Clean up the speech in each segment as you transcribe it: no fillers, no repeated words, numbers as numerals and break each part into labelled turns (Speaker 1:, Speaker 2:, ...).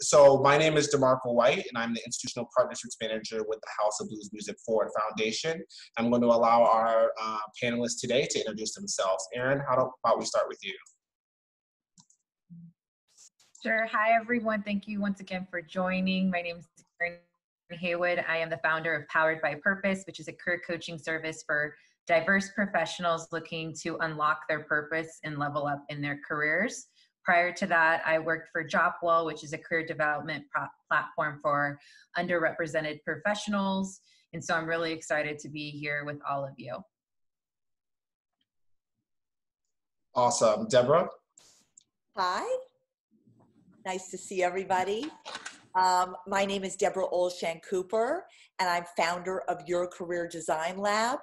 Speaker 1: So my name is DeMarco White, and I'm the Institutional Partnerships Manager with the House of Blues Music Forward Foundation. I'm going to allow our panelists today to introduce themselves. Erin, how about we start with you?
Speaker 2: Sure. Hi, everyone. Thank you once again for joining. My name is Erin Haywood. I am the founder of Powered by Purpose, which is a career coaching service for diverse professionals looking to unlock their purpose and level up in their careers. Prior to that, I worked for JobWell, which is a career development platform for underrepresented professionals. And so I'm really excited to be here with all of you.
Speaker 1: Awesome. Debra?
Speaker 3: Hi. Nice to see everybody. My name is Debra Olshan-Cooper, and I'm founder of YourCareerDesignLab.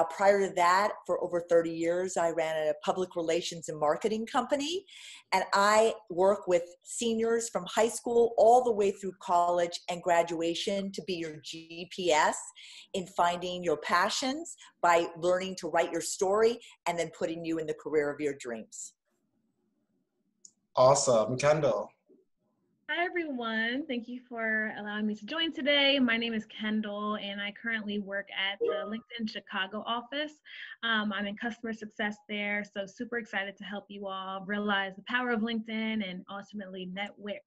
Speaker 3: Prior to that, for over 30 years, I ran a public relations and marketing company, and I work with seniors from high school all the way through college and graduation to be your GPS in finding your passions by learning to write your story and then putting you in the career of your dreams.
Speaker 1: Awesome. Kendall?
Speaker 4: Hi, everyone. Thank you for allowing me to join today. My name is Kendall, and I currently work at the LinkedIn Chicago office. I'm in customer success there, so super excited to help you all realize the power of LinkedIn and ultimately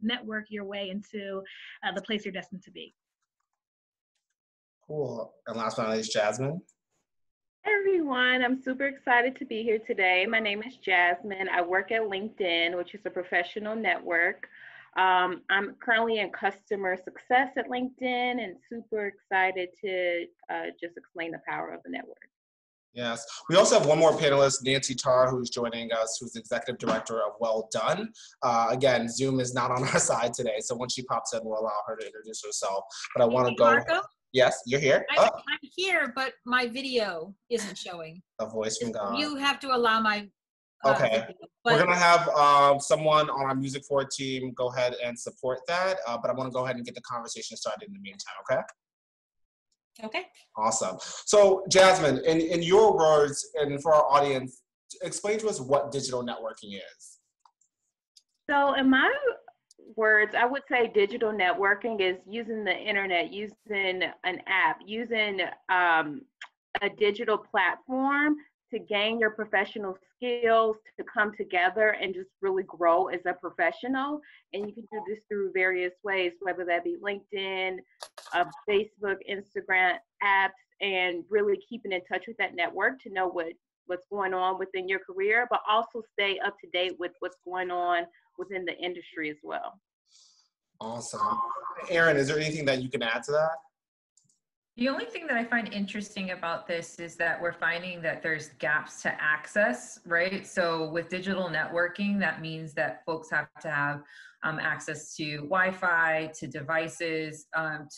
Speaker 4: network your way into the place you're destined to be.
Speaker 1: Cool. And last but not least, Jasmine?
Speaker 5: Hi everyone, I'm super excited to be here today. My name is Jasmine. I work at LinkedIn, which is a professional network. I'm currently in customer success at LinkedIn and super excited to just explain the power of the network.
Speaker 1: Yes. We also have one more panelist, Nancy Tarr, who's joining us, who's Executive Director of Dunn. Again, Zoom is not on our side today, so when she pops in, we'll allow her to introduce herself. But I want to go.
Speaker 6: Marco?
Speaker 1: Yes, you're here.
Speaker 6: I'm here, but my video isn't showing.
Speaker 1: A voice from God.
Speaker 6: You have to allow my
Speaker 1: okay.
Speaker 6: video,
Speaker 1: We're going to have someone on our Music Forward team go ahead and support that, but I want to go ahead and get the conversation started in the meantime, okay?
Speaker 6: Okay.
Speaker 1: Awesome. So, Jasmine, in your words and for our audience, explain to us what digital networking is.
Speaker 5: So, in my words, I would say digital networking is using the internet, using an app, using a digital platform to gain your professional skills, to come together and just really grow as a professional. And you can do this through various ways, whether that be LinkedIn, Facebook, Instagram, apps, and really keeping in touch with that network to know what's going on within your career, but also stay up to date with what's going on within the industry as well.
Speaker 1: Awesome. Erin, is there anything that you can add to that?
Speaker 2: The only thing that I find interesting about this is that we're finding that there's gaps to access, right? So with digital networking, that means that folks have to have access to Wi-Fi, to devices,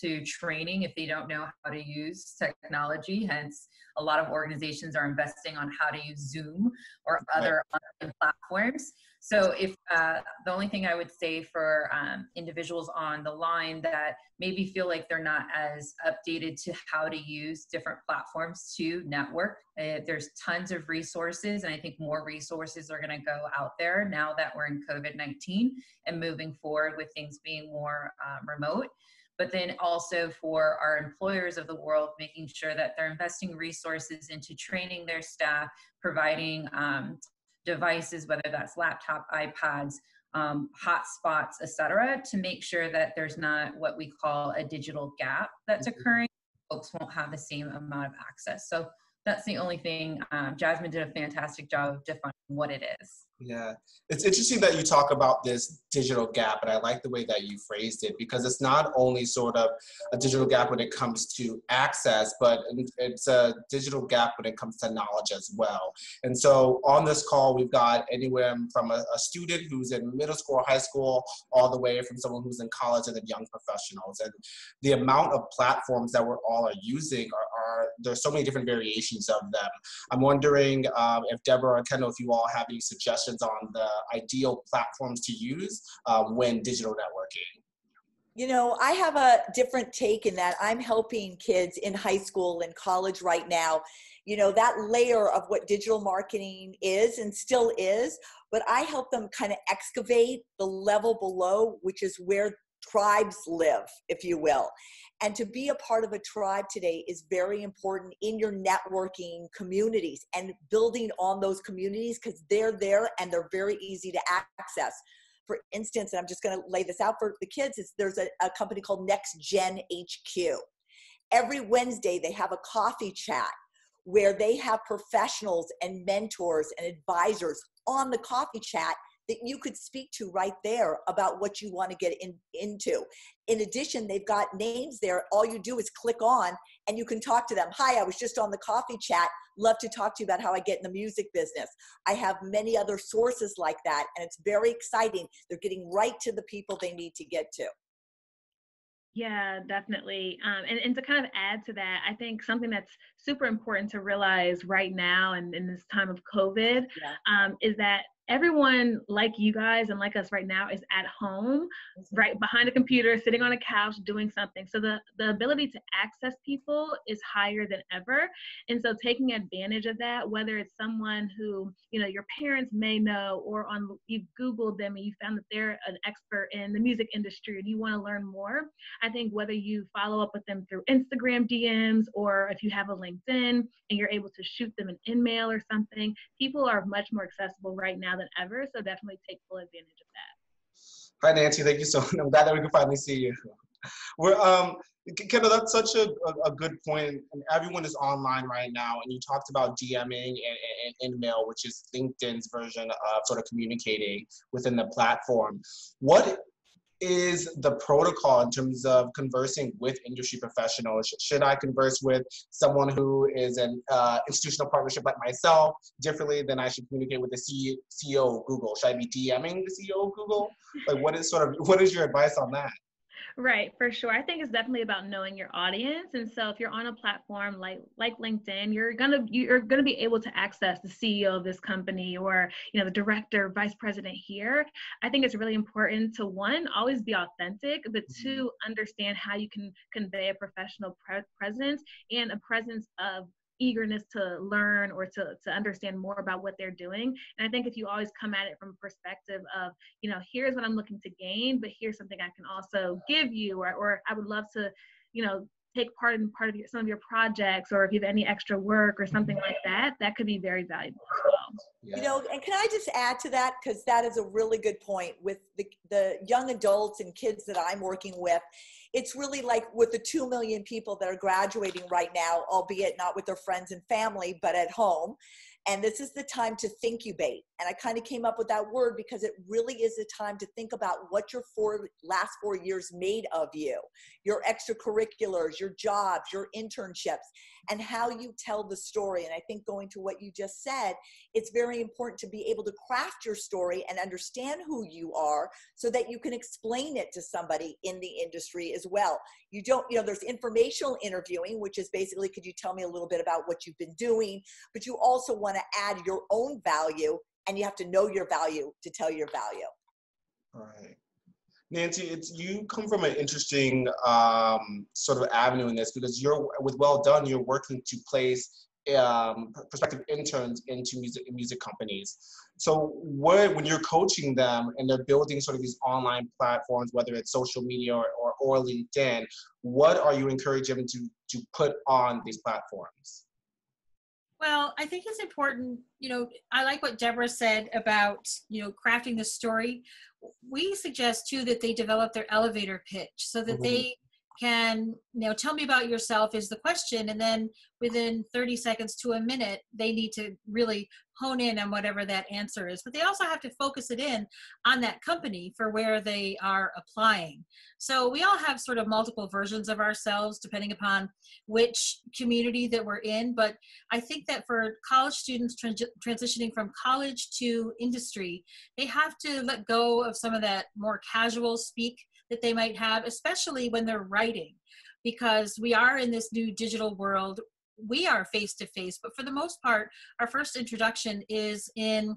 Speaker 2: to training if they don't know how to use technology. Hence, a lot of organizations are investing on how to use Zoom or other online platforms. So if the only thing I would say for individuals on the line that maybe feel like they're not as updated to how to use different platforms to network, there's tons of resources, and I think more resources are going to go out there now that we're in COVID-19 and moving forward with things being more remote. But then also for our employers of the world, making sure that they're investing resources into training their staff, providing devices, whether that's laptop, iPads, hotspots, et cetera, to make sure that there's not what we call a digital gap that's occurring. Folks won't have the same amount of access. So that's the only thing. Jasmine did a fantastic job of defining what it is.
Speaker 1: Yeah, it's interesting that you talk about this digital gap, and I like the way that you phrased it, because it's not only sort of a digital gap when it comes to access, but it's a digital gap when it comes to knowledge as well. And so on this call, we've got anywhere from a student who's in middle school or high school, all the way from someone who's in college and then young professionals. And the amount of platforms that we're all using there's so many different variations of them. I'm wondering if Debra or Kendall, if you all have any suggestions on the ideal platforms to use when digital networking.
Speaker 3: You know, I have a different take in that I'm helping kids in high school and college right now. You know, that layer of what digital marketing is and still is, but I help them kind of excavate the level below, which is where tribes live, if you will. And to be a part of a tribe today is very important in your networking communities and building on those communities, because they're there and they're very easy to access. For instance, and I'm just going to lay this out for the kids, there's a company called Next Gen HQ. Every Wednesday, they have a coffee chat where they have professionals and mentors and advisors on the coffee chat that you could speak to right there about what you want to get into. In addition, they've got names there. All you do is click on and you can talk to them. Hi, I was just on the coffee chat. Love to talk to you about how I get in the music business. I have many other sources like that, and it's very exciting. They're getting right to the people they need to get to.
Speaker 4: Yeah, definitely. And to kind of add to that, I think something that's super important to realize right now and in this time of COVID is that everyone like you guys and like us right now is at home, right behind a computer, sitting on a couch, doing something. So the ability to access people is higher than ever. And so taking advantage of that, whether it's someone who, you know, your parents may know, or you've Googled them and you found that they're an expert in the music industry and you want to learn more. I think whether you follow up with them through Instagram DMs, or if you have a LinkedIn and you're able to shoot them an email or something, people are much more accessible right now than ever. So definitely take full advantage of that.
Speaker 1: Hi, Nancy. Thank you so much. I'm glad that we can finally see you. We're Kendall, that's such a good point. And everyone is online right now. And you talked about DMing and email, which is LinkedIn's version of sort of communicating within the platform. What is the protocol in terms of conversing with industry professionals? Should I converse with someone who is an institutional partnership like myself differently than I should communicate with the CEO of Google? Should I be DMing the CEO of Google? Like, what is your advice on that?
Speaker 4: Right, for sure. I think it's definitely about knowing your audience. And so if you're on a platform like LinkedIn, you're gonna be able to access the CEO of this company, or, you know, the director, vice president here. I think it's really important to, one, always be authentic, but two, understand how you can convey a professional presence and a presence of eagerness to learn or to understand more about what they're doing. And I think if you always come at it from a perspective of, you know, here's what I'm looking to gain, but here's something I can also give you, or I would love to, you know, take part in some of your projects, or if you have any extra work or something like that, that could be very valuable as well.
Speaker 3: You know, and can I just add to that, because that is a really good point with the young adults and kids that I'm working with. It's really like with the 2 million people that are graduating right now, albeit not with their friends and family, but at home. And this is the time to thinkubate. And I kind of came up with that word because it really is a time to think about what your last 4 years made of you, your extracurriculars, your jobs, your internships, and how you tell the story. And I think going to what you just said, it's very important to be able to craft your story and understand who you are so that you can explain it to somebody in the industry as well. You don't, you know, there's informational interviewing, which is basically, could you tell me a little bit about what you've been doing? But you also want to add your own value, and you have to know your value to tell your value.
Speaker 1: All right. Nancy, you come from an interesting sort of avenue in this, because with Well Done, you're working to place prospective interns into music companies. So when you're coaching them and they're building sort of these online platforms, whether it's social media or LinkedIn, what are you encouraging them to put on these platforms?
Speaker 6: Well, I think it's important, you know, I like what Debra said about, you know, crafting the story. We suggest too that they develop their elevator pitch so that they can, you know, tell me about yourself is the question. And then within 30 seconds to a minute, they need to really hone in on whatever that answer is. But they also have to focus it in on that company for where they are applying. So we all have sort of multiple versions of ourselves depending upon which community that we're in. But I think that for college students transitioning from college to industry, they have to let go of some of that more casual speak that they might have, especially when they're writing, because we are in this new digital world. We are face-to-face, but for the most part, our first introduction is in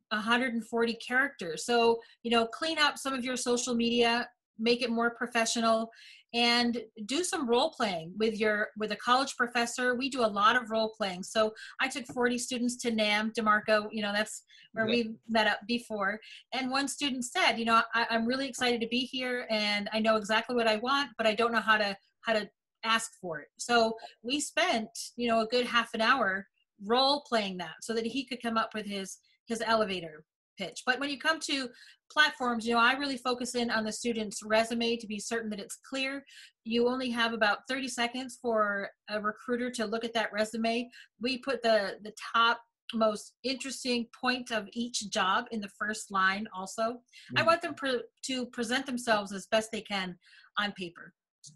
Speaker 6: 140 characters. So, you know, clean up some of your social media, make it more professional, and do some role playing with a college professor. We do a lot of role playing. So I took 40 students to NAM, DeMarco, that's where we met up before. And one student said, I'm really excited to be here and I know exactly what I want, but I don't know how to ask for it. So we spent, a good half an hour role playing that so that he could come up with his elevator pitch. But when you come to platforms, I really focus in on the student's resume to be certain that it's clear. You only have about 30 seconds for a recruiter to look at that resume. We put the top most interesting point of each job in the first line also. I want them to present themselves as best they can on paper.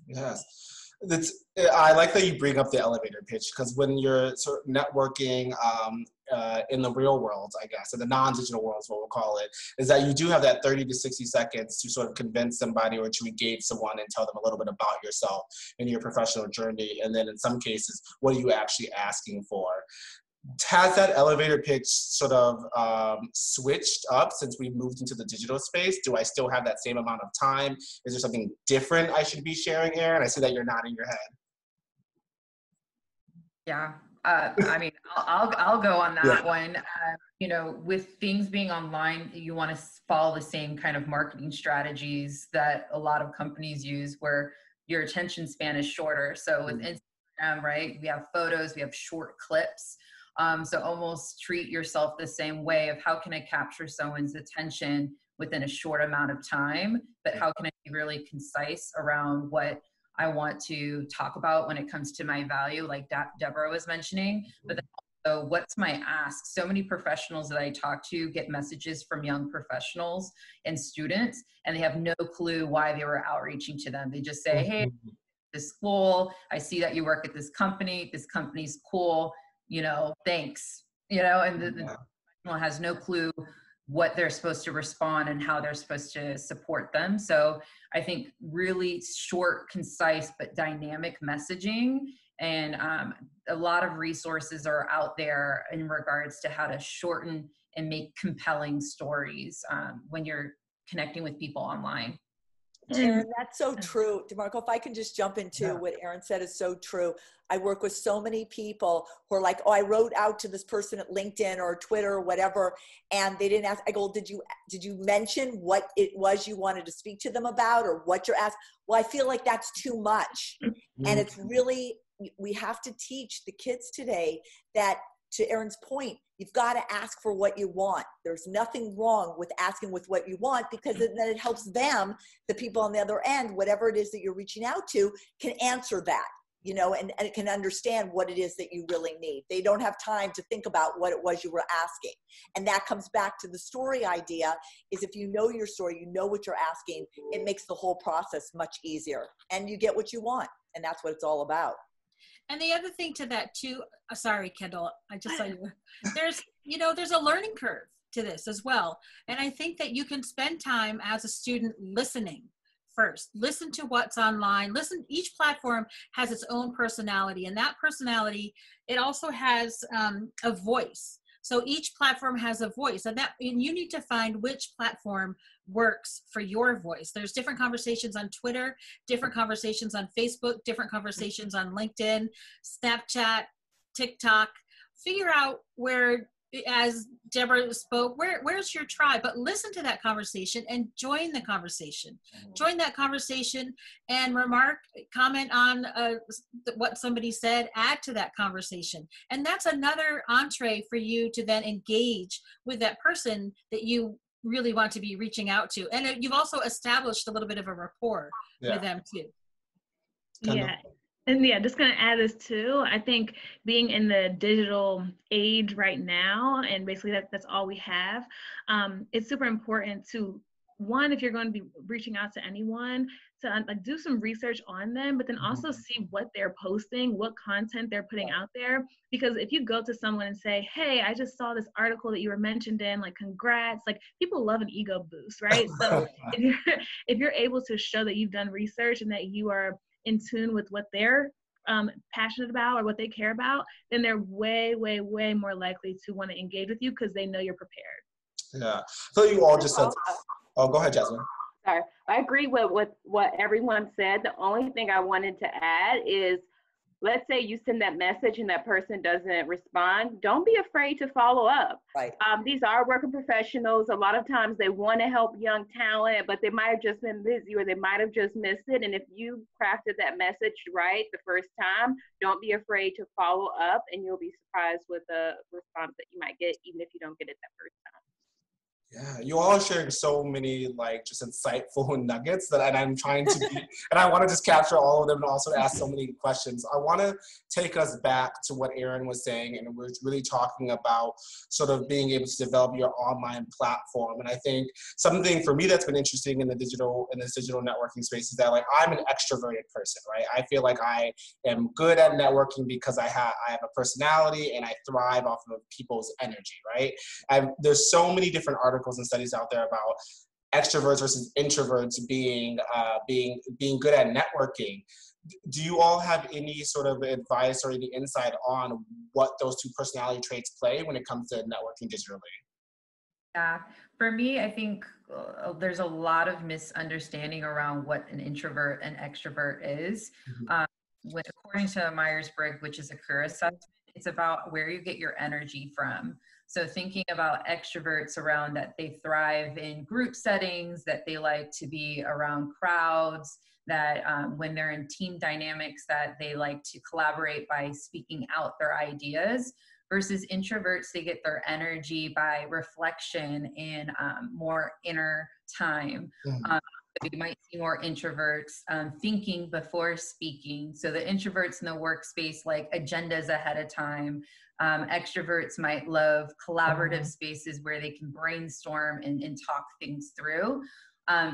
Speaker 1: Yes. I like that you bring up the elevator pitch, because when you're sort of networking in the real world, I guess, in the non-digital world is what we'll call it, is that you do have that 30 to 60 seconds to sort of convince somebody or to engage someone and tell them a little bit about yourself and your professional journey. And then in some cases, what are you actually asking for? Has that elevator pitch sort of switched up since we've moved into the digital space? Do I still have that same amount of time? Is there something different I should be sharing, Erin? I see that you're nodding your head.
Speaker 2: Yeah, I mean, I'll go on that one. With things being online, you want to follow the same kind of marketing strategies that a lot of companies use, where your attention span is shorter. So with Instagram, right, we have photos, we have short clips. So almost treat yourself the same way of how can I capture someone's attention within a short amount of time, but how can I be really concise around what I want to talk about when it comes to my value, like Debra was mentioning, but then also what's my ask? So many professionals that I talk to get messages from young professionals and students, and they have no clue why they were outreaching to them. They just say, hey, this school, I see that you work at this company's cool. Thanks, and the professional has no clue what they're supposed to respond and how they're supposed to support them. So I think really short, concise, but dynamic messaging, and a lot of resources are out there in regards to how to shorten and make compelling stories when you're connecting with people online.
Speaker 3: Erin, that's so true. DeMarco, if I can just jump into what Erin said is so true. I work with so many people who are like, oh, I wrote out to this person at LinkedIn or Twitter or whatever, and they didn't ask. I go, did you mention what it was you wanted to speak to them about or what you're asking? Well, I feel like that's too much. And it's really, we have to teach the kids today that, to Erin's point, you've got to ask for what you want. There's nothing wrong with asking with what you want, because then it helps them, the people on the other end, whatever it is that you're reaching out to, can answer that, and it can understand what it is that you really need. They don't have time to think about what it was you were asking. And that comes back to the story idea, is if you know your story, you know what you're asking, it makes the whole process much easier and you get what you want. And that's what it's all about.
Speaker 6: And the other thing to that too, sorry, Kendall, I just saw you. There's a learning curve to this as well. And I think that you can spend time as a student listening first. Listen to what's online. Each platform has its own personality, and that personality, it also has a voice. So each platform has a voice, and you need to find which platform works for your voice. There's different conversations on Twitter, different conversations on Facebook, different conversations on LinkedIn, Snapchat, TikTok. Figure out where, as Debra spoke, where's your tribe? But listen to that conversation and join the conversation. Join that conversation and comment on what somebody said, add to that conversation. And that's another entree for you to then engage with that person that you really want to be reaching out to. And you've also established a little bit of a rapport with them too.
Speaker 4: Yeah. And just going to add this too. I think being in the digital age right now, and basically that's all we have, it's super important to, one, if you're going to be reaching out to anyone, to do some research on them, but then also see what they're posting, what content they're putting out there. Because if you go to someone and say, hey, I just saw this article that you were mentioned in, like, congrats, like, people love an ego boost, right? So if you're able to show that you've done research and that you are in tune with what they're passionate about or what they care about, then they're way, way, way more likely to want to engage with you because they know you're prepared.
Speaker 1: Yeah. So you all just said, oh, go ahead, Jasmine.
Speaker 5: Sorry, I agree with what everyone said. The only thing I wanted to add is, let's say you send that message and that person doesn't respond, don't be afraid to follow up.
Speaker 3: Right.
Speaker 5: These are working professionals. A lot of times they want to help young talent, but they might have just been busy or they might have just missed it. And if you crafted that message right the first time, don't be afraid to follow up, and you'll be surprised with the response that you might get, even if you don't get it that first time.
Speaker 1: Yeah, you all are sharing so many like just insightful nuggets that and I'm trying to be, and I want to just capture all of them and also ask so many questions. I want to take us back to what Erin was saying, and we're really talking about sort of being able to develop your online platform. And I think something for me that's been interesting in this digital networking space is that like I'm an extroverted person, right? I feel like I am good at networking because I have a personality and I thrive off of people's energy, right? There's so many different articles and studies out there about extroverts versus introverts being good at networking. Do you all have any sort of advice or any insight on what those two personality traits play when it comes to networking digitally?
Speaker 2: Yeah, for me, I think there's a lot of misunderstanding around what an introvert and extrovert is. According to Myers-Briggs, which is a career assessment, it's about where you get your energy from. So thinking about extroverts around that they thrive in group settings, that they like to be around crowds, that when they're in team dynamics, that they like to collaborate by speaking out their ideas, versus introverts, they get their energy by reflection and more inner time. You might see more introverts thinking before speaking. So the introverts in the workspace like agendas ahead of time. Extroverts might love collaborative spaces where they can brainstorm and talk things through.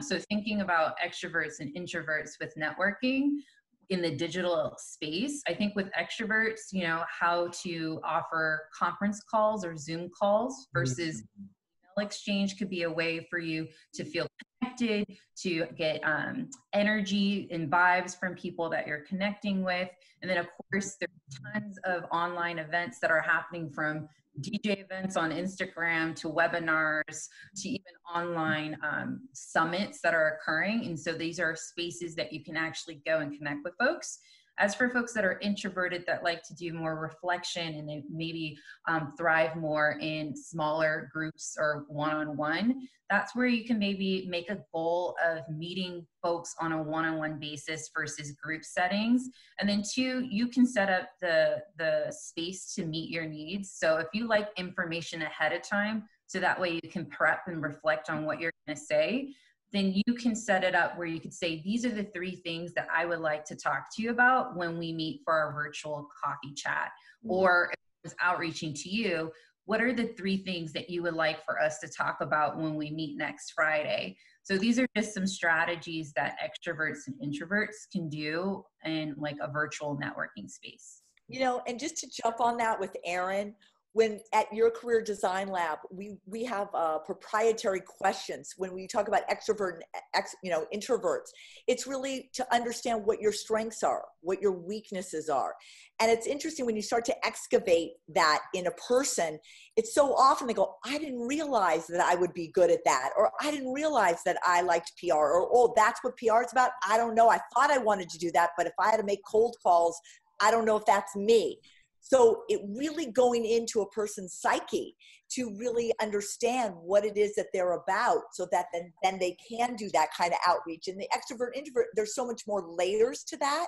Speaker 2: So thinking about extroverts and introverts with networking in the digital space, I think with extroverts, you know, how to offer conference calls or Zoom calls versus exchange could be a way for you to feel connected, to get energy and vibes from people that you're connecting with. And then of course, there's tons of online events that are happening, from DJ events on Instagram to webinars to even online summits that are occurring. And so these are spaces that you can actually go and connect with folks. As for folks that are introverted that like to do more reflection and they maybe thrive more in smaller groups or one-on-one, that's where you can maybe make a goal of meeting folks on a one-on-one basis versus group settings. And then two, you can set up the space to meet your needs. So if you like information ahead of time, so that way you can prep and reflect on what you're going to say, then you can set it up where you could say, these are the 3 things that I would like to talk to you about when we meet for our virtual coffee chat. Or if I was outreaching to you, what are the 3 things that you would like for us to talk about when we meet next Friday? So these are just some strategies that extroverts and introverts can do in like a virtual networking space.
Speaker 3: You know, and just to jump on that with Erin, when at Your Career Design Lab, we have proprietary questions when we talk about extrovert and introverts. It's really to understand what your strengths are, what your weaknesses are. And it's interesting when you start to excavate that in a person, it's so often they go, I didn't realize that I would be good at that, or I didn't realize that I liked PR, or oh, that's what PR is about. I don't know. I thought I wanted to do that, but if I had to make cold calls, I don't know if that's me. So it really going into a person's psyche to really understand what it is that they're about, so that then they can do that kind of outreach. And the extrovert, introvert, there's so much more layers to that.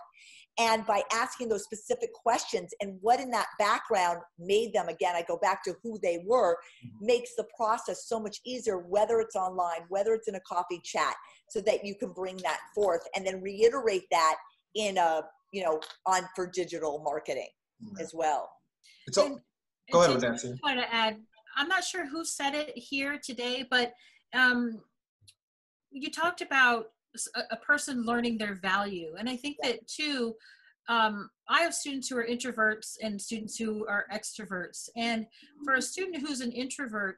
Speaker 3: And by asking those specific questions and what in that background made them, again, I go back to who they were, makes the process so much easier, whether it's online, whether it's in a coffee chat, so that you can bring that forth and then reiterate that in for digital marketing as well.
Speaker 1: Go ahead, Nancy.
Speaker 6: I want to add, I'm not sure who said it here today, but you talked about a person learning their value. And I think that too, I have students who are introverts and students who are extroverts. And for a student who's an introvert,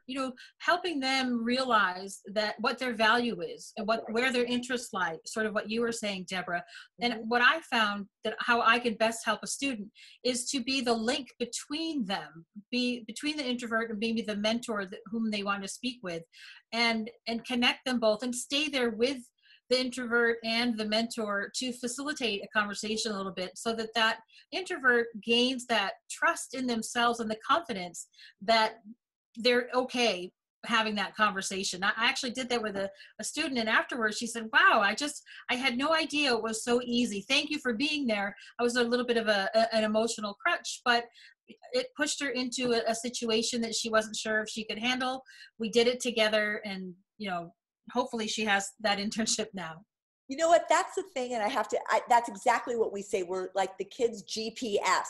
Speaker 6: helping them realize that what their value is and where their interests lie, sort of what you were saying, Debra. And what I found that how I can best help a student is to be the link between them, between the introvert and maybe the mentor whom they want to speak with, and connect them both and stay there with the introvert and the mentor to facilitate a conversation a little bit so that that introvert gains that trust in themselves and the confidence that they're okay having that conversation. I actually did that with a student, and afterwards she said, wow, I had no idea it was so easy. Thank you for being there. I was a little bit of an emotional crutch, but it pushed her into a situation that she wasn't sure if she could handle. We did it together, and hopefully she has that internship now.
Speaker 3: You know what? That's the thing, and that's exactly what we say. We're like the kids' GPS.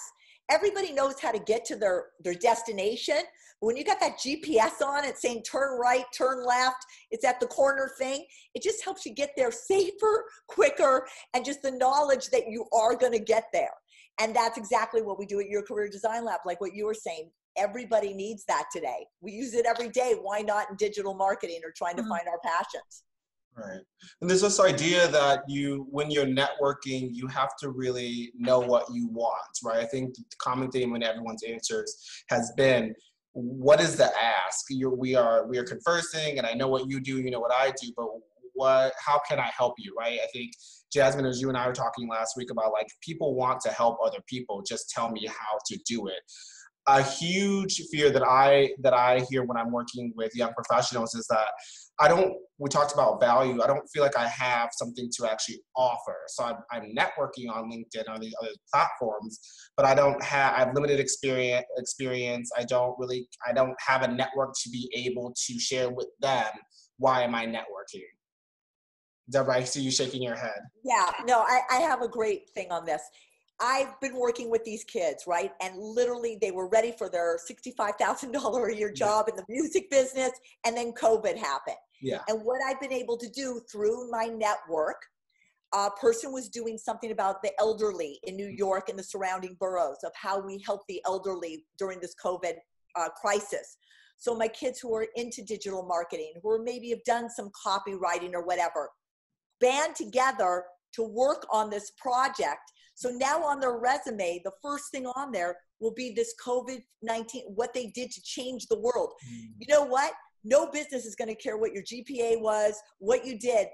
Speaker 3: Everybody knows how to get to their destination. But when you got that GPS on it saying turn right, turn left, it's at the corner thing, it just helps you get there safer, quicker, and just the knowledge that you are going to get there. And that's exactly what we do at Your Career Design Lab, like what you were saying. Everybody needs that today. We use it every day. Why not in digital marketing or trying to find our passions?
Speaker 1: Right. And there's this idea that when you're networking, you have to really know what you want, right? I think the common theme in everyone's answers has been, what is the ask? We are conversing, and I know what you do, you know what I do, but how can I help you, right? I think, Jasmine, as you and I were talking last week about, like, people want to help other people, just tell me how to do it. A huge fear that I hear when I'm working with young professionals is that we talked about value. I don't feel like I have something to actually offer. So I'm networking on LinkedIn, on these other platforms, but I have limited experience. I don't have a network to be able to share with them. Why am I networking? Debra, I see you shaking your head.
Speaker 3: Yeah, no, I have a great thing on this. I've been working with these kids, right? And literally they were ready for their $65,000 a year job in the music business, and then COVID happened.
Speaker 1: Yeah.
Speaker 3: And what I've been able to do through my network, a person was doing something about the elderly in New York and the surrounding boroughs, of how we help the elderly during this COVID crisis. So my kids who are into digital marketing, who maybe have done some copywriting or whatever, band together to work on this project. So now on their resume, the first thing on there will be this COVID-19, what they did to change the world. You know what? No business is going to care what your GPA was, what you did,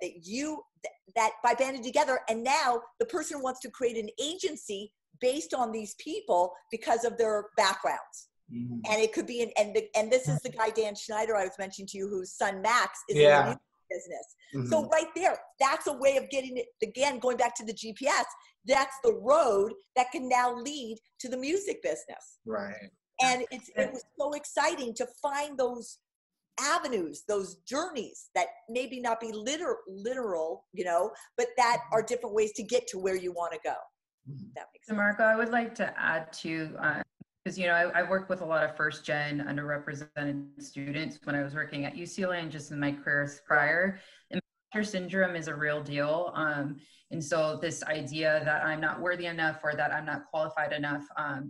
Speaker 3: that by banding together. And now the person wants to create an agency based on these people because of their backgrounds. And it could be, and this is the guy, Dan Schneider, I was mentioning to you, whose son Max is in the music business. So right there, that's a way of getting it, again, going back to the GPS, that's the road that can now lead to the music business.
Speaker 1: Right.
Speaker 3: And it was so exciting to find those avenues, those journeys that maybe not be literal, but that are different ways to get to where you want to go. That makes sense.
Speaker 2: DeMarco, I would like to add to, because I worked with a lot of first-gen underrepresented students when I was working at UCLA and just in my careers prior. Imposter syndrome is a real deal. And so this idea that I'm not worthy enough or that I'm not qualified enough,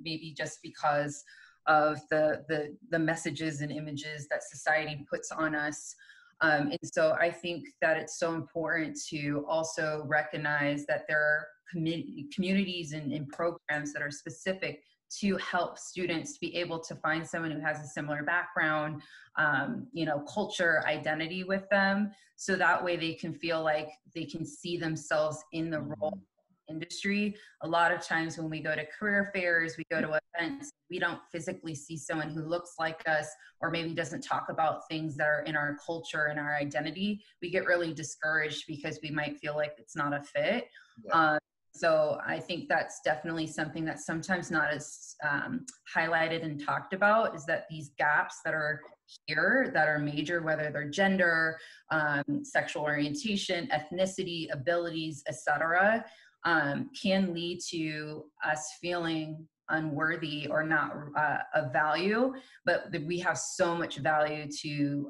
Speaker 2: maybe just because of the messages and images that society puts on us. And so I think that it's so important to also recognize that there are communities and programs that are specific to help students to be able to find someone who has a similar background, culture, identity with them. So that way they can feel like they can see themselves in the role industry. A lot of times when we go to career fairs, we go to events, we don't physically see someone who looks like us or maybe doesn't talk about things that are in our culture and our identity. We get really discouraged because we might feel like it's not a fit. Yeah. So I think that's definitely something that's sometimes not as highlighted and talked about, is that these gaps that are here that are major, whether they're gender, sexual orientation, ethnicity, abilities, etc., can lead to us feeling unworthy or not of value, but we have so much value to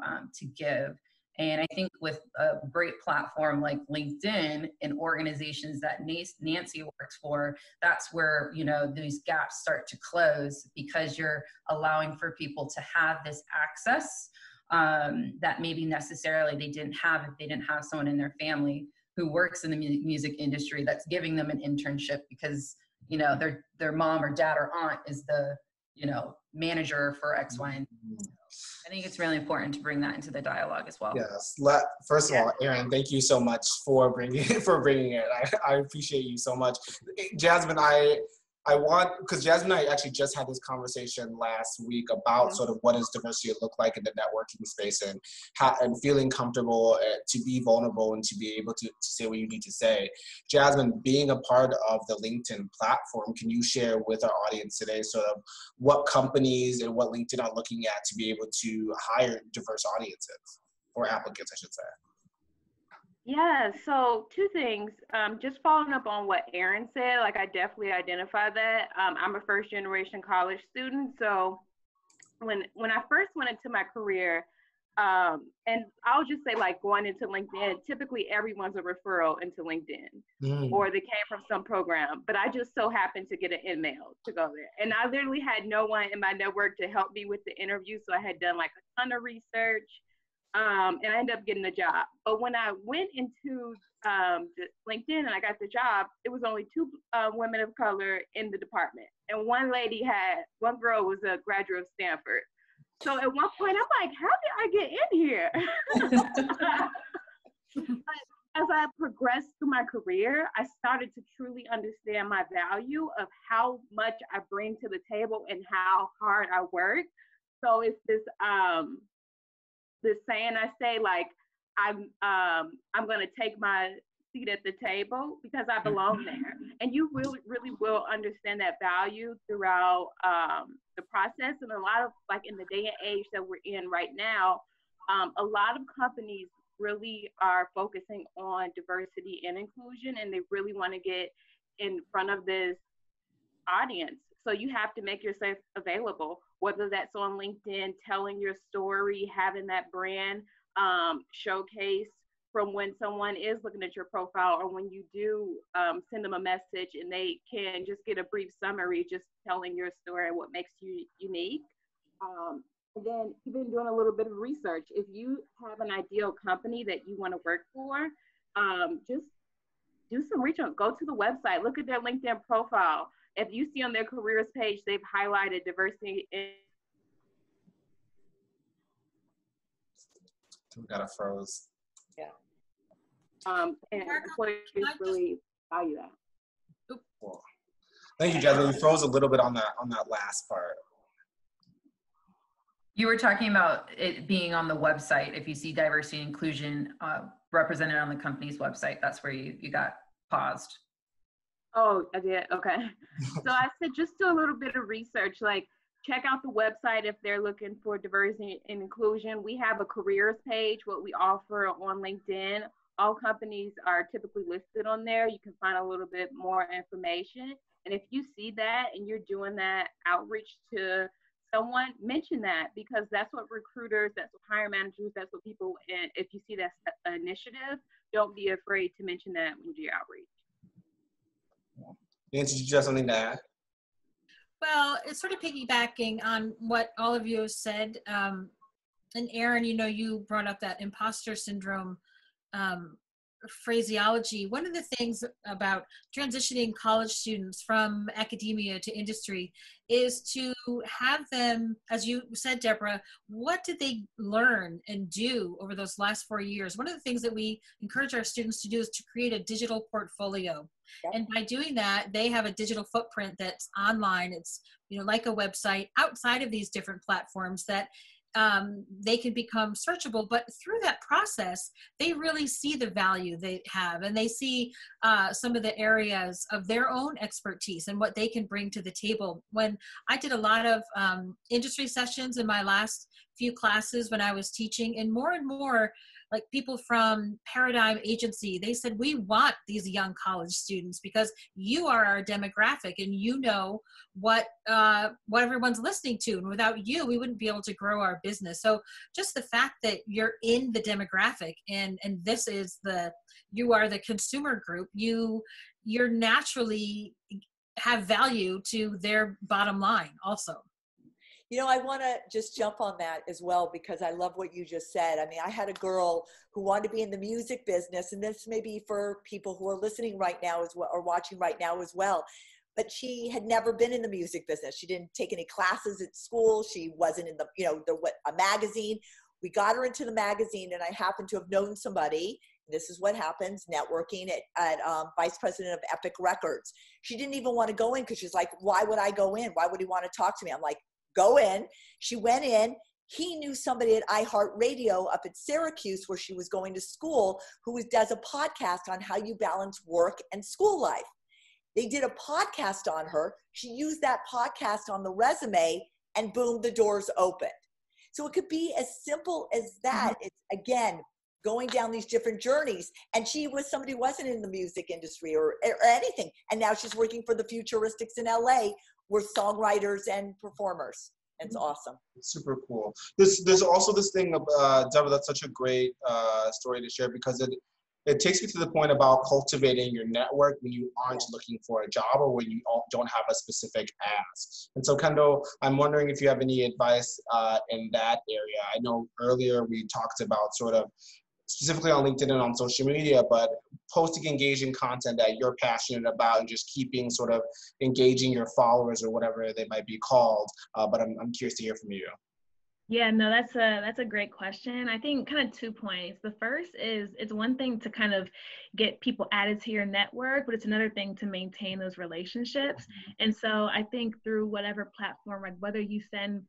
Speaker 2: give. And I think with a great platform like LinkedIn and organizations that Nancy works for, that's where, these gaps start to close, because you're allowing for people to have this access that maybe necessarily they didn't have if they didn't have someone in their family who works in the music industry that's giving them an internship because, their mom or dad or aunt is the manager for X, Y, and Z. I think it's really important to bring that into the dialogue as well.
Speaker 1: Yes. First of all, Erin, thank you so much for bringing it. I appreciate you so much. Jasmine, I want, because Jasmine and I actually just had this conversation last week about sort of what does diversity look like in the networking space, and feeling comfortable to be vulnerable and to be able to say what you need to say. Jasmine, being a part of the LinkedIn platform, can you share with our audience today sort of what companies and what LinkedIn are looking at to be able to hire diverse audiences, or applicants, I should say?
Speaker 5: Yeah, so two things. Just following up on what Erin said, like I definitely identify that. I'm a first generation college student, so when I first went into my career, and I'll just say like going into LinkedIn, typically everyone's a referral into LinkedIn or they came from some program, but I just so happened to get an email to go there. And I literally had no one in my network to help me with the interview, so I had done like a ton of research. And I ended up getting the job. But when I went into LinkedIn and I got the job, it was only two women of color in the department. And one girl was a graduate of Stanford. So at one point, I'm like, how did I get in here? But as I progressed through my career, I started to truly understand my value of how much I bring to the table and how hard I work. So it's this saying I say, like, I'm going to take my seat at the table because I belong there. And you really, really will understand that value throughout the process. And a lot of, like, in the day and age that we're in right now, a lot of companies really are focusing on diversity and inclusion, and they really want to get in front of this audience. So you have to make yourself available, whether that's on LinkedIn, telling your story, having that brand showcase from when someone is looking at your profile, or when you do send them a message and they can just get a brief summary, just telling your story and what makes you unique. And then even doing a little bit of research. If you have an ideal company that you want to work for, just do some research. Go to the website, look at their LinkedIn profile. If you see on their careers page, they've highlighted diversity.
Speaker 1: We got a froze.
Speaker 3: Yeah.
Speaker 5: And employers really value that.
Speaker 1: Cool. Thank you, Jasmine. You froze a little bit on that last part.
Speaker 2: You were talking about it being on the website. If you see diversity and inclusion represented on the company's website, that's where you got paused.
Speaker 5: Oh, I did. Okay. So I said just do a little bit of research, like check out the website if they're looking for diversity and inclusion. We have a careers page, what we offer on LinkedIn. All companies are typically listed on there. You can find a little bit more information. And if you see that and you're doing that outreach to someone, mention that, because that's what recruiters, that's what hiring managers, that's what people, and if you see that initiative, don't be afraid to mention that when you do your outreach.
Speaker 1: Nancy, did you have something to add?
Speaker 6: Well, it's sort of piggybacking on what all of you have said. And Erin, you brought up that imposter syndrome phraseology. One of the things about transitioning college students from academia to industry is to have them, as you said, Debra, what did they learn and do over those last 4 years? One of the things that we encourage our students to do is to create a digital portfolio. Yep. And by doing that, they have a digital footprint that's online. It's, like a website outside of these different platforms that they can become searchable, but through that process, they really see the value they have, and they see some of the areas of their own expertise and what they can bring to the table. When I did a lot of industry sessions in my last few classes when I was teaching, and more like people from Paradigm Agency, they said, we want these young college students because you are our demographic and you know what everyone's listening to. And without you, we wouldn't be able to grow our business. So just the fact that you're in the demographic and this is you are the consumer group, you're naturally have value to their bottom line also.
Speaker 3: I want to just jump on that as well, because I love what you just said. I mean, I had a girl who wanted to be in the music business, and this may be for people who are listening right now as well, or watching right now as well. but she had never been in the music business. She didn't take any classes at school. She wasn't in the, a magazine. We got her into the magazine, and I happened to have known somebody. This is what happens, networking at vice president of Epic Records. She didn't even want to go in because she's like, why would I go in? Why would he want to talk to me? I'm like, go in. She went in. He knew somebody at iHeartRadio up at Syracuse where she was going to school who does a podcast on how you balance work and school life. They did a podcast on her. She used that podcast on the resume, and boom, the doors opened. So it could be as simple as that. It's, again, going down these different journeys. And she was somebody who wasn't in the music industry or anything. And now she's working for the Futuristics in LA. We're songwriters and performers. It's awesome.
Speaker 1: It's super cool. There's also this thing of Debra, that's such a great story to share, because it takes me to the point about cultivating your network when you aren't looking for a job or when you don't have a specific ask. And so, Kendall, I'm wondering if you have any advice in that area. I know earlier we talked about sort of specifically on LinkedIn and on social media, but posting engaging content that you're passionate about and just keeping sort of engaging your followers or whatever they might be called. But I'm curious to hear from you.
Speaker 4: Yeah, no, that's a great question. I think kind of 2 points. The first is, it's one thing to kind of get people added to your network, but it's another thing to maintain those relationships. And so I think through whatever platform, like whether you send,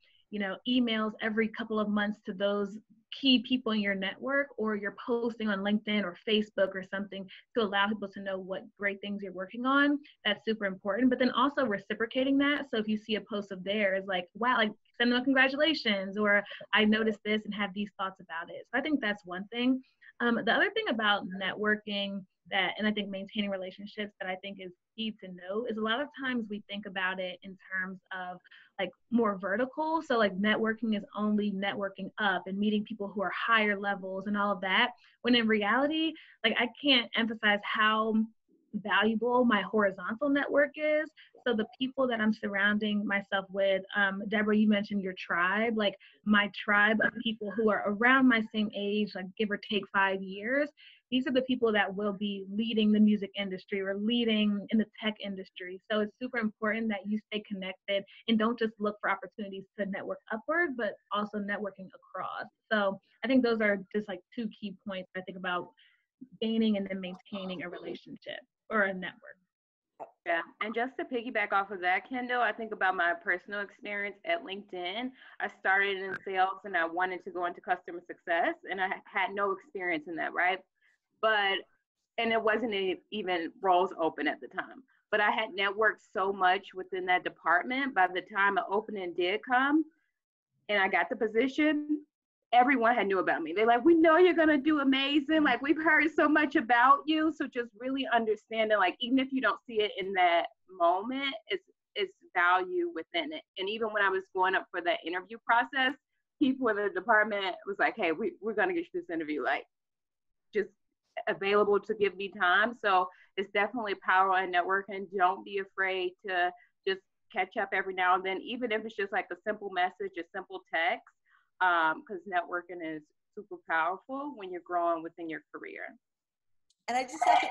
Speaker 4: emails every couple of months to those key people in your network, or you're posting on LinkedIn or Facebook or something to allow people to know what great things you're working on, that's super important. But then also reciprocating that. So if you see a post of theirs, like, wow, like send them a congratulations, or I noticed this and have these thoughts about it. So I think that's one thing. The other thing about networking and I think maintaining relationships that I think is key to know is a lot of times we think about it in terms of like more vertical. So like networking is only networking up and meeting people who are higher levels and all of that. When in reality, like I can't emphasize how valuable my horizontal network is. So the people that I'm surrounding myself with, Debra, you mentioned your tribe, like my tribe of people who are around my same age, like give or take 5 years. These are the people that will be leading the music industry or leading in the tech industry. So it's super important that you stay connected and don't just look for opportunities to network upward, but also networking across. So I think those are just like 2 key points I think about gaining and then maintaining a relationship or a network.
Speaker 5: Yeah, and just to piggyback off of that, Kendall, I think about my personal experience at LinkedIn. I started in sales and I wanted to go into customer success, and I had no experience in that, right? And it wasn't even roles open at the time. But I had networked so much within that department. By the time an opening did come and I got the position, everyone had knew about me. They're like, we know you're going to do amazing. Like, we've heard so much about you. So just really understanding, like, even if you don't see it in that moment, it's value within it. And even when I was going up for that interview process, people in the department was like, hey, we're going to get you this interview, like, just available to give me time. So it's definitely power in networking. Don't be afraid to just catch up every now and then, even if it's just like a simple message, a simple text, because networking is super powerful when you're growing within your career.
Speaker 3: And I just have to,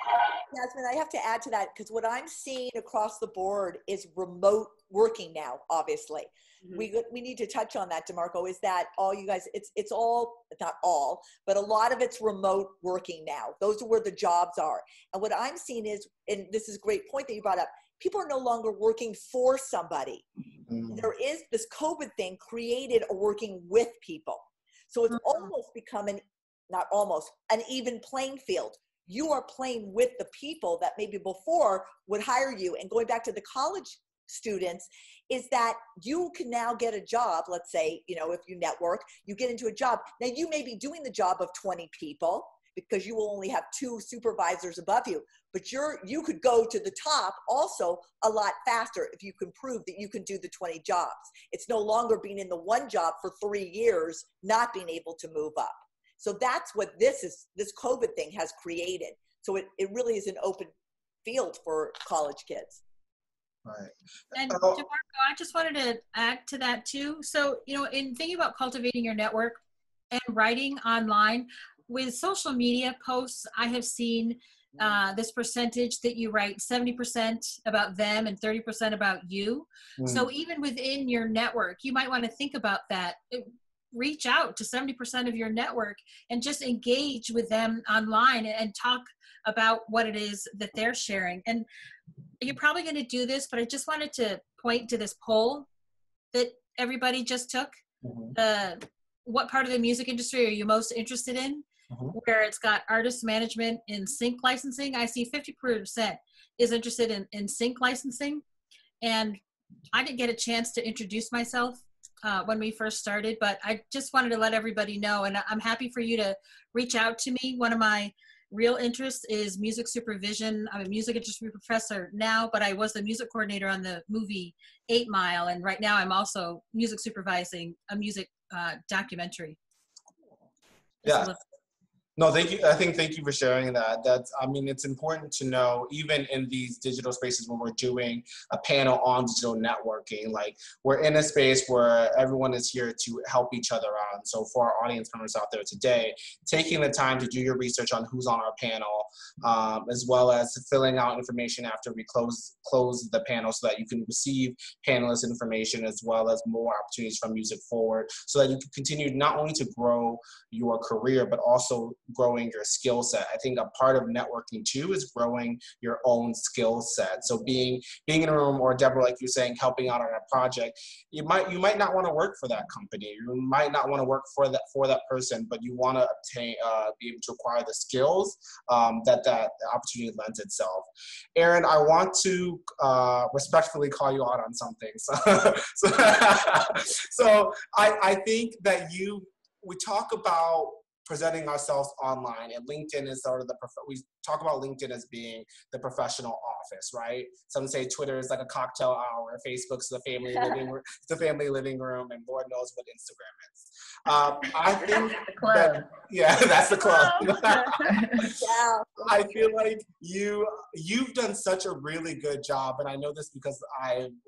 Speaker 3: Jasmine, I have to add to that, because what I'm seeing across the board is remote working now, obviously. Mm-hmm. We need to touch on that, DeMarco, is that all you guys, it's all, not all, but a lot of it's remote working now. Those are where the jobs are. And what I'm seeing is, and this is a great point that you brought up, people are no longer working for somebody. Mm-hmm. There is this COVID thing created a working with people. So it's almost become an even playing field. You are playing with the people that maybe before would hire you. And going back to the college students, is that you can now get a job. Let's say, if you network, you get into a job. Now you may be doing the job of 20 people because you will only have 2 supervisors above you, but you could go to the top also a lot faster if you can prove that you can do the 20 jobs. It's no longer being in the one job for 3 years, not being able to move up. So that's what this COVID thing has created. So it really is an open field for college kids.
Speaker 1: Right.
Speaker 6: And DeMarco, I just wanted to add to that too. So, in thinking about cultivating your network and writing online with social media posts, I have seen this percentage that you write 70% about them and 30% about you. So even within your network, you might want to think about that. Reach out to 70% of your network and just engage with them online and talk about what it is that they're sharing. And you're probably going to do this, but I just wanted to point to this poll that everybody just took. What part of the music industry are you most interested in? Where it's got artist management and sync licensing. I see 50% is interested in sync licensing. And I didn't get a chance to introduce myself when we first started, but I just wanted to let everybody know, and I'm happy for you to reach out to me. One of my real interests is music supervision. I'm a music industry professor now, but I was the music coordinator on the movie 8 Mile, and right now I'm also music supervising a music documentary.
Speaker 1: Yeah. No, thank you. Thank you for sharing that. I mean, it's important to know, even in these digital spaces when we're doing a panel on digital networking, like we're in a space where everyone is here to help each other out. And so for our audience members out there today, taking the time to do your research on who's on our panel, as well as filling out information after we close the panel so that you can receive panelist information as well as more opportunities from Music Forward, so that you can continue not only to grow your career, but also growing your skill set. I think a part of networking too is growing your own skill set. So being in a room, or Debra, like you're saying, helping out on a project, you might not want to work for that company. You might not want to work for that person, but you want to obtain, be able to acquire the skills that opportunity lends itself. Erin, I want to respectfully call you out on something. So I think that we talk about presenting ourselves online, and LinkedIn is sort of we talk about LinkedIn as being the professional office, right? Some say Twitter is like a cocktail hour, Facebook's the family living room, and Lord knows what Instagram is. I think that's the club. I feel like you've done such a really good job, and I know this because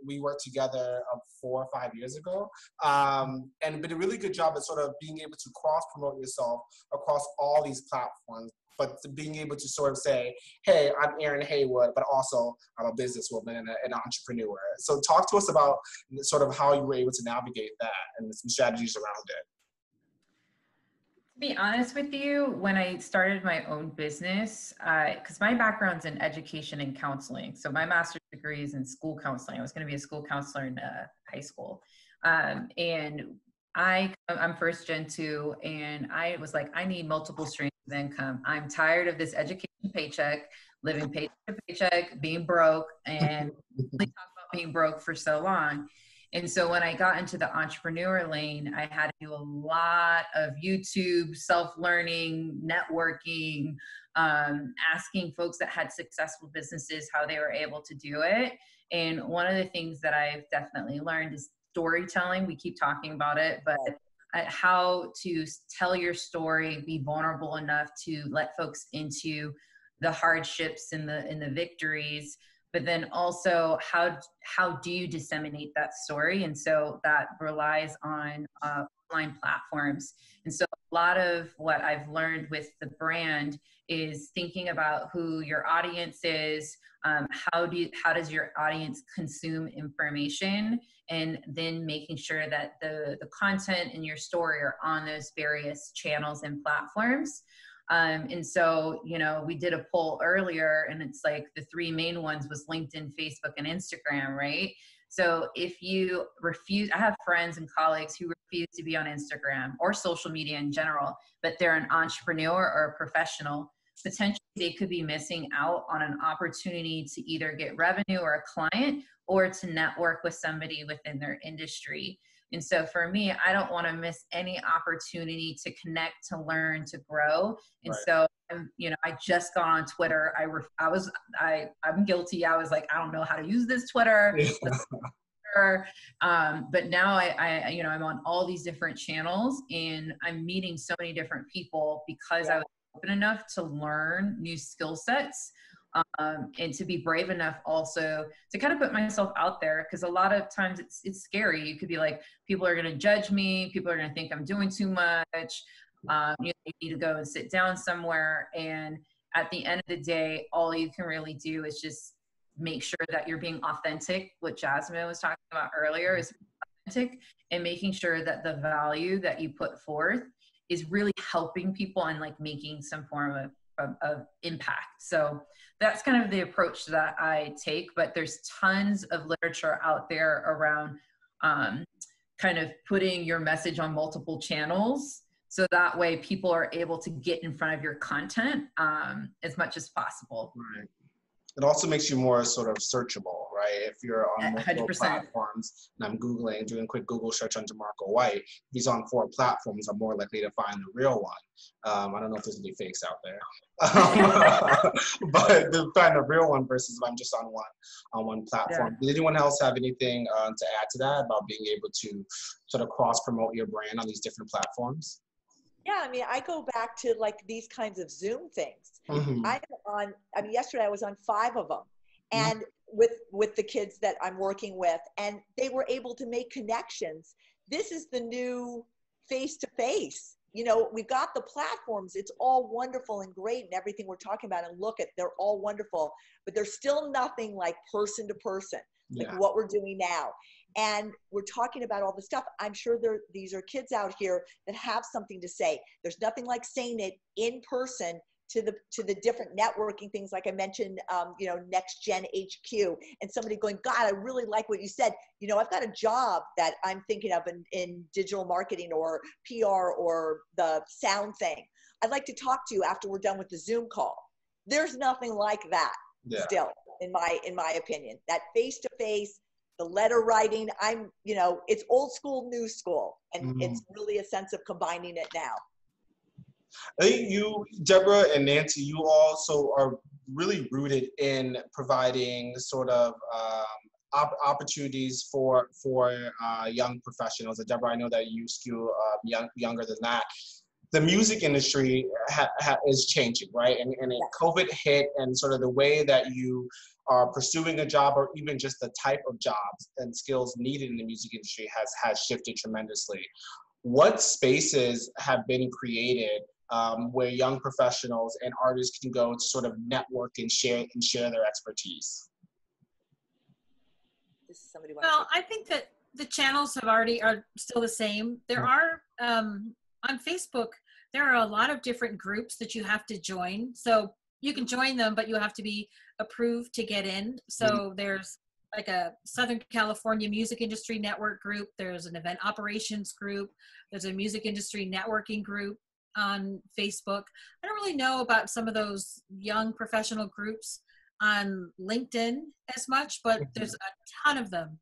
Speaker 1: we worked together 4 or 5 years ago, and did a really good job at sort of being able to cross promote yourself across all these platforms, but being able to sort of say, hey, I'm Erin Haywood, but also I'm a businesswoman and an entrepreneur. So talk to us about sort of how you were able to navigate that and some strategies around it.
Speaker 2: To be honest with you, when I started my own business, because my background's in education and counseling, so my master's degree is in school counseling. I was going to be a school counselor in high school, and I'm first gen 2, and I was like, I need multiple streams of income. I'm tired of this education paycheck, living paycheck to paycheck, being broke, and we talk about being broke for so long. And so when I got into the entrepreneur lane, I had to do a lot of YouTube, self-learning, networking, asking folks that had successful businesses how they were able to do it. And one of the things that I've definitely learned is storytelling. We keep talking about it, but how to tell your story, be vulnerable enough to let folks into the hardships and the victories, but then also how do you disseminate that story? And so that relies on online platforms. And so a lot of what I've learned with the brand is thinking about who your audience is, how does your audience consume information, and then making sure that the content in your story are on those various channels and platforms. And so, we did a poll earlier, and it's like the 3 main ones was LinkedIn, Facebook, and Instagram, right? So if you refuse, I have friends and colleagues who refuse to be on Instagram or social media in general, but they're an entrepreneur or a professional, potentially they could be missing out on an opportunity to either get revenue or a client, or to network with somebody within their industry. And so for me, I don't want to miss any opportunity to connect, to learn, to grow. And so, I just got on Twitter. I'm guilty. I was like, I don't know how to use this Twitter. But now I'm on all these different channels, and I'm meeting so many different people because I was open enough to learn new skill sets. And to be brave enough also to kind of put myself out there, because a lot of times it's scary. You could be like, people are going to judge me. People are going to think I'm doing too much. You need to go and sit down somewhere. And at the end of the day, all you can really do is just make sure that you're being authentic. What Jasmine was talking about earlier is authentic, and making sure that the value that you put forth is really helping people and like making some form of impact. So that's kind of the approach that I take, but there's tons of literature out there around kind of putting your message on multiple channels. So that way people are able to get in front of your content as much as possible.
Speaker 1: Right. It also makes you more sort of searchable, right? If you're on multiple
Speaker 2: 100%.
Speaker 1: platforms, and I'm Googling, doing a quick Google search on DeMarco White, if he's on 4 platforms, I'm more likely to find the real one. I don't know if there's any fakes out there, but to find the real one versus if I'm just on one platform. Yeah. Did anyone else have anything to add to that about being able to sort of cross-promote your brand on these different platforms?
Speaker 3: Yeah, I mean, I go back to like these kinds of Zoom things. Mm-hmm. Yesterday I was on 5 of them, and with the kids that I'm working with, and they were able to make connections. This is the new face-to-face. You know, we've got the platforms. It's all wonderful and great and everything we're talking about, and look at, they're all wonderful, but there's still nothing like person to person, like what we're doing now. And we're talking about all the stuff. I'm sure these are kids out here that have something to say. There's nothing like saying it in person to the different networking things, like I mentioned, Next Gen HQ, and somebody going, God, I really like what you said. You know, I've got a job that I'm thinking of in digital marketing or PR or the sound thing. I'd like to talk to you after we're done with the Zoom call. There's nothing like that still, in my opinion. That face-to-face, the letter writing, it's old school, new school, and it's really a sense of combining it now.
Speaker 1: I think you, Debra and Nancy, you also are really rooted in providing sort of opportunities for young professionals. And Debra, I know that you skew younger than that. The music industry is changing, right? And COVID hit, and sort of the way that you are pursuing a job, or even just the type of jobs and skills needed in the music industry has shifted tremendously. What spaces have been created where young professionals and artists can go to sort of network and share their expertise?
Speaker 6: Well, I think that the channels are still the same. There are, on Facebook, there are a lot of different groups that you have to join. So you can join them, but you have to be approved to get in. So there's like a Southern California Music Industry Network group. There's an event operations group. There's a music industry networking group on Facebook. I don't really know about some of those young professional groups on LinkedIn as much, but there's a ton of them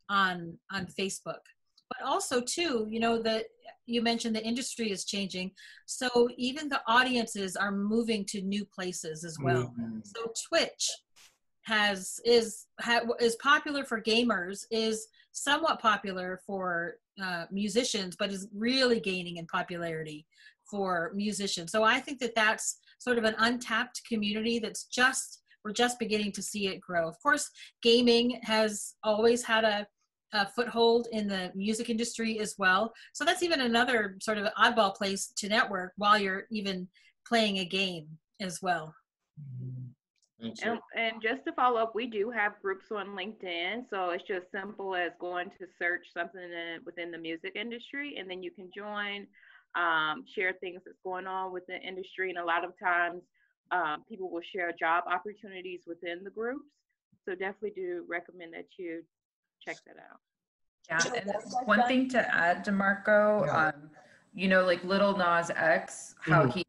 Speaker 6: on Facebook. But also too, that you mentioned the industry is changing. So even the audiences are moving to new places as well. So Twitch is popular for gamers, is somewhat popular for musicians, but is really gaining in popularity for musicians. So I think that that's sort of an untapped community we're just beginning to see it grow. Of course, gaming has always had a foothold in the music industry as well. So that's even another sort of oddball place to network while you're even playing a game as well.
Speaker 5: And just to follow up, we do have groups on LinkedIn. So it's just simple as going to search something within the music industry, and then you can join, share things that's going on with the industry. And a lot of times people will share job opportunities within the groups. So definitely do recommend that you check that out.
Speaker 2: Yeah, and one thing to add, DeMarco, like Lil Nas X, how he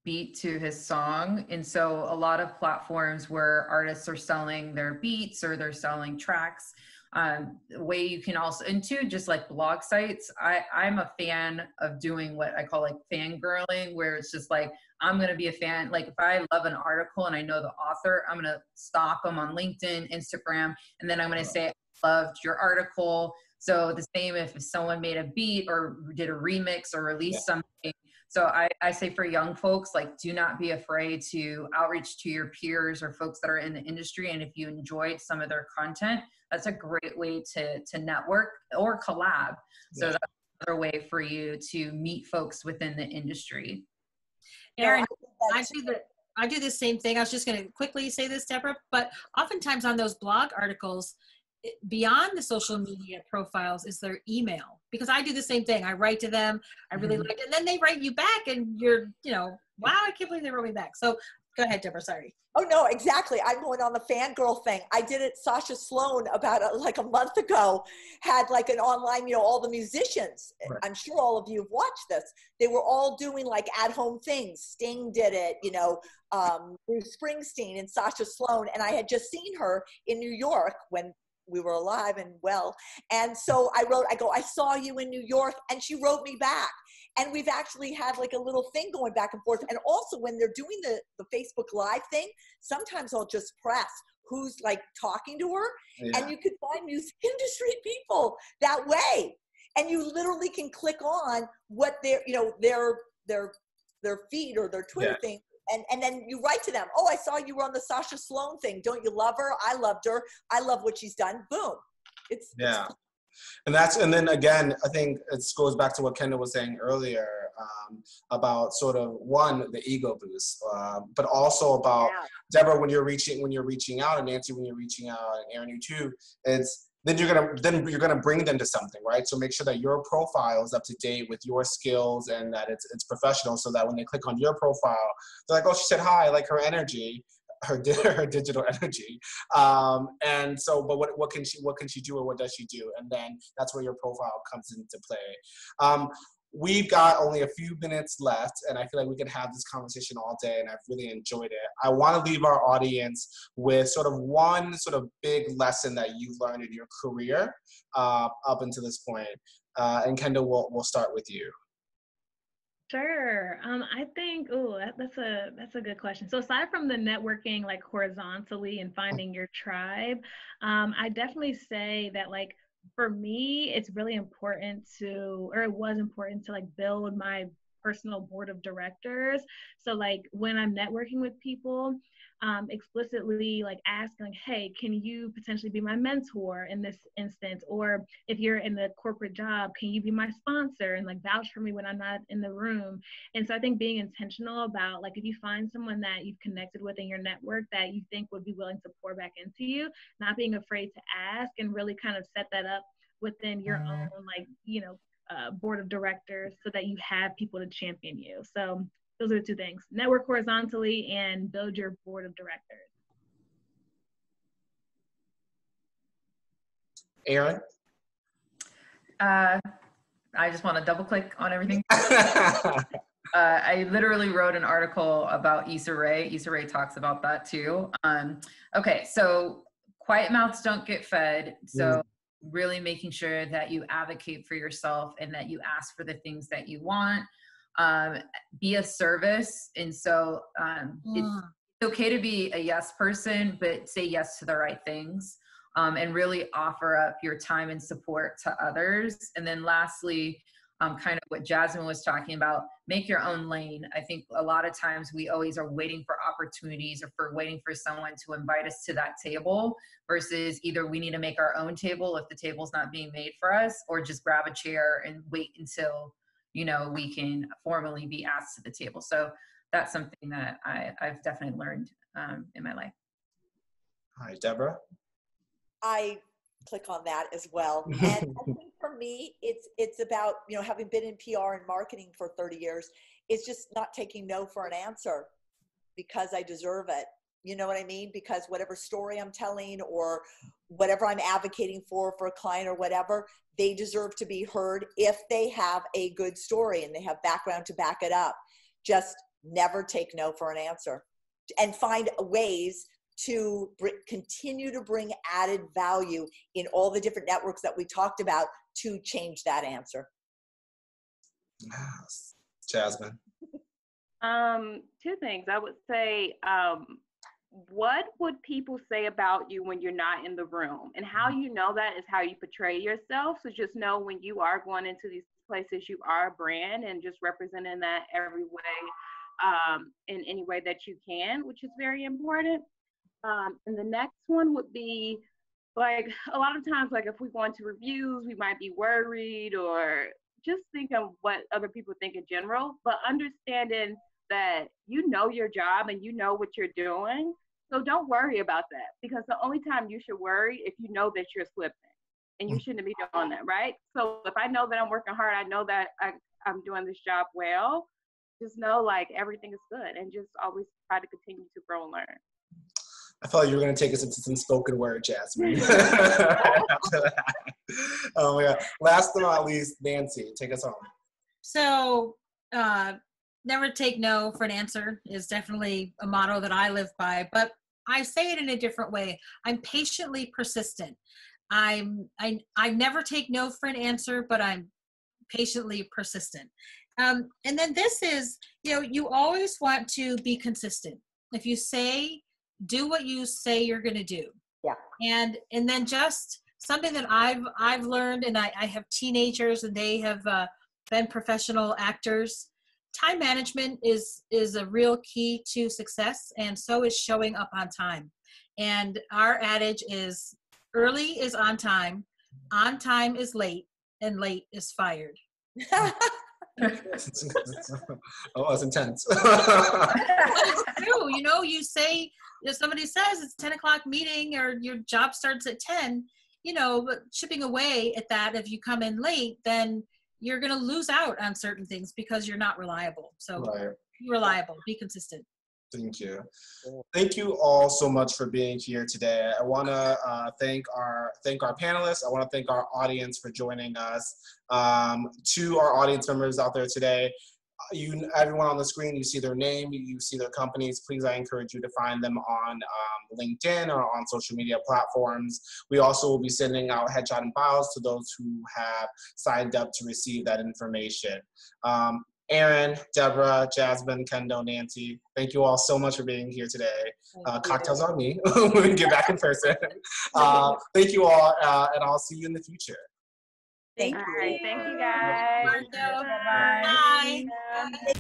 Speaker 2: beat to his song. And so a lot of platforms where artists are selling their beats or they're selling tracks, the way you can also, and two, just like blog sites, I'm a fan of doing what I call like fangirling, where it's just like, I'm going to be a fan. Like if I love an article and I know the author, I'm going to stalk them on LinkedIn, Instagram, and then I'm going to say, I loved your article. So the same if someone made a beat or did a remix or released something. So I say for young folks, like, do not be afraid to outreach to your peers or folks that are in the industry. And if you enjoyed some of their content, that's a great way to network or collab. So that's another way for you to meet folks within the industry.
Speaker 6: Erin, I see that I do the same thing. I was just going to quickly say this, Debra, but oftentimes on those blog articles, beyond the social media profiles is their email, because I do the same thing. I write to them, I really like it, and then they write you back, and you're, wow, I can't believe they wrote me back. So go ahead, Debra, sorry.
Speaker 3: Oh, no, exactly. I'm going on the fangirl thing. I did it. Sasha Sloan about like a month ago had like an online, all the musicians. Right. I'm sure all of you have watched this. They were all doing like at-home things. Sting did it, Bruce Springsteen and Sasha Sloan. And I had just seen her in New York when we were alive and well. And so I go, I saw you in New York, and she wrote me back. And we've actually had like a little thing going back and forth. And also when they're doing the Facebook Live thing, sometimes I'll just press who's like talking to her. Yeah. And you could find music industry people that way. And you literally can click on what their feed or their Twitter thing. And then you write to them, oh, I saw you were on the Sasha Sloan thing. Don't you love her? I loved her. I love what she's done. Boom. It's
Speaker 1: And then again, I think it goes back to what Kendall was saying earlier about sort of the ego boost, but also about Debra, when you're reaching out, and Nancy, when you're reaching out, and Erin, you too, then you're gonna bring them to something, right? So make sure that your profile is up to date with your skills and that it's professional, so that when they click on your profile, they're like, oh, she said hi, I like her energy. Her digital energy, and so, but what can she do, or what does she do? And then that's where your profile comes into play. We've got only a few minutes left, and I feel like we can have this conversation all day, and I've really enjoyed it. I want to leave our audience with sort of one sort of big lesson that you've learned in your career up until this point. And Kendall, we'll start with you.
Speaker 4: Sure. I think, that's a good question. So aside from the networking, like horizontally and finding your tribe, I definitely say that, like, for me, it's really important it was important to like build my personal board of directors. So like when I'm networking with people, explicitly like asking, hey, can you potentially be my mentor in this instance? Or if you're in the corporate job, can you be my sponsor and like vouch for me when I'm not in the room? And so I think being intentional about, like, if you find someone that you've connected with in your network that you think would be willing to pour back into you, not being afraid to ask, and really kind of set that up within your own, like, board of directors, so that you have people to champion you. So those are the two things: network horizontally and build your board of directors.
Speaker 1: Erin?
Speaker 2: I just want to double click on everything. I literally wrote an article about Issa Rae. Issa Rae talks about that too. Okay, so quiet mouths don't get fed. So really making sure that you advocate for yourself and that you ask for the things that you want. Be a service. And so it's okay to be a yes person, but say yes to the right things, and really offer up your time and support to others. And then lastly, kind of what Jasmine was talking about, make your own lane. I think a lot of times we always are waiting for opportunities or waiting for someone to invite us to that table, versus either we need to make our own table if the table's not being made for us, or just grab a chair and wait until, we can formally be asked to the table. So that's something that I've definitely learned in my life.
Speaker 1: All right, Debra?
Speaker 3: I click on that as well. And I think for me, it's about, having been in PR and marketing for 30 years, it's just not taking no for an answer because I deserve it. You know what I mean? Because whatever story I'm telling or whatever I'm advocating for a client or whatever, they deserve to be heard if they have a good story and they have background to back it up. Just never take no for an answer, and find ways to continue to bring added value in all the different networks that we talked about to change that answer.
Speaker 1: Yes. Jasmine?
Speaker 5: Two things. I would say, what would people say about you when you're not in the room? And how you know that is how you portray yourself. So just know when you are going into these places, you are a brand, and just representing that every way, in any way that you can, which is very important. And the next one would be, like, a lot of times, like, if we go into reviews, we might be worried or just think of what other people think in general, but understanding that you know your job and you know what you're doing. So don't worry about that, because the only time you should worry if you know that you're slipping, and you shouldn't be doing that, right? So if I know that I'm working hard, I know that I'm doing this job well, just know like everything is good, and just always try to continue to grow and learn.
Speaker 1: I thought you were going to take us into some spoken word, Jasmine. After that. Oh my God. Last but not least, Nancy, take us home.
Speaker 6: So, never take no for an answer is definitely a motto that I live by, but I say it in a different way. I'm patiently persistent. I never take no for an answer, but I'm patiently persistent. And then this is, you always want to be consistent. If you say, do what you say you're going to do.
Speaker 3: Yeah.
Speaker 6: And then just something that I've learned, and I have teenagers and they have been professional actors. Time management is a real key to success, and so is showing up on time. And our adage is early is on time is late, and late is fired.
Speaker 1: Oh, that's intense.
Speaker 6: It's true. You say, if somebody says it's 10 o'clock meeting or your job starts at 10, but chipping away at that, if you come in late, then you're going to lose out on certain things because you're not reliable. So be reliable, be consistent.
Speaker 1: Thank you. Thank you all so much for being here today. I want to thank our panelists. I want to thank our audience for joining us. To our audience members out there today, everyone on the screen, you see their name, you see their companies. Please, I encourage you to find them on LinkedIn or on social media platforms. We also will be sending out headshot and files to those who have signed up to receive that information. Erin, Debra, Jasmine, Kendall, Nancy, thank you all so much for being here today. Cocktails on me when we get back in person. Thank you all, and I'll see you in the future.
Speaker 3: Thank you.
Speaker 5: All right, thank you guys.
Speaker 6: Bye. Bye.